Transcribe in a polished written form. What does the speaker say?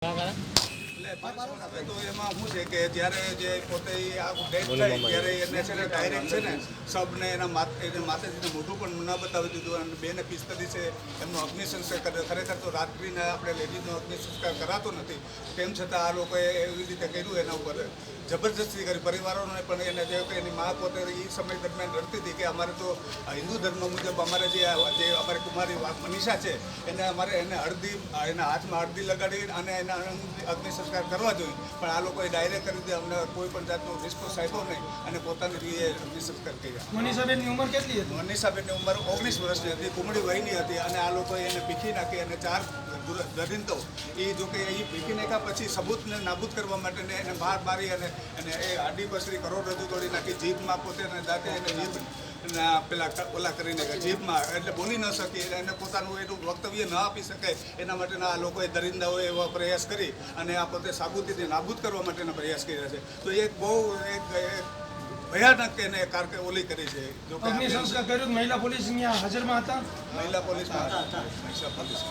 તો એમાં શું છે કે જ્યારે જે પોતે આ ડેથ થાય ત્યારે એને છે ને ડાયરેક્ટ છે ને સબને એના માતાજીને મોઢું પણ ન બતાવી દીધું અને 2:45 એમનો અગ્નિ સંસ્કાર કર્યો. ખરેખર તો રાત્રિના આપણે લેડીઝનો અગ્નિ સંસ્કાર કરાતો નથી, તેમ છતાં આ લોકોએ એવી રીતે કર્યું, એના ઉપર જબરજસ્તી કરી. પરિવારોને પણ એને જે એની મા પોતે એ સમય દરમિયાન રડતી હતી કે અમારે તો હિન્દુ ધર્મ મુજબ અમારે જે અમારી કુમારી મનીષા છે એને હળદી એના હાથમાં હળદી લગાડી અને એના અગ્નિ સંસ્કાર કરવા જોઈએ, પણ આ લોકોએ ડાયરેક્ટ કરી દીધા. અમને કોઈ પણ જાતનો રિસ્પોન્સ આપ્યો નહીં અને પોતાની રીતે અગ્નિ સંસ્કાર કર્યા. મનીષાબેનની ઉંમર કેટલી હતી? મનીષાબેનની ઉંમર 19 વર્ષની હતી, કુમળી વયની હતી અને આ લોકોએ એને પીખી નાખી અને 4 દરિંદો એ જોકે એ પીખી નાખ્યા પછી સબૂતને નાબૂદ કરવા માટે એને બહાર મારી અને એ આડી પસરી કરોડરજ્જુ તોડી નાખી. જીભમાં પોતે દાંતે એને જીભ પેલા ઓલા કરીને જીભમાં એટલે બોલી ન શકી, એને પોતાનું એટલું વક્તવ્ય ન આપી શકે એના માટેના આ લોકોએ દરિંદાઓએ એવા પ્રયાસ કરી અને આ પોતે સાબુતીથી નાબૂદ કરવા માટેના પ્રયાસ કર્યા છે. તો એક બહુ એક ભયાનક એને ઓલી કરી છે. જો કે અગ્નિ સંસ્કાર કર્યો, મહિલા પોલીસ અહીંયા હાજરમાં હતા. મહિલા પોલીસમાં મહિલા પોલીસ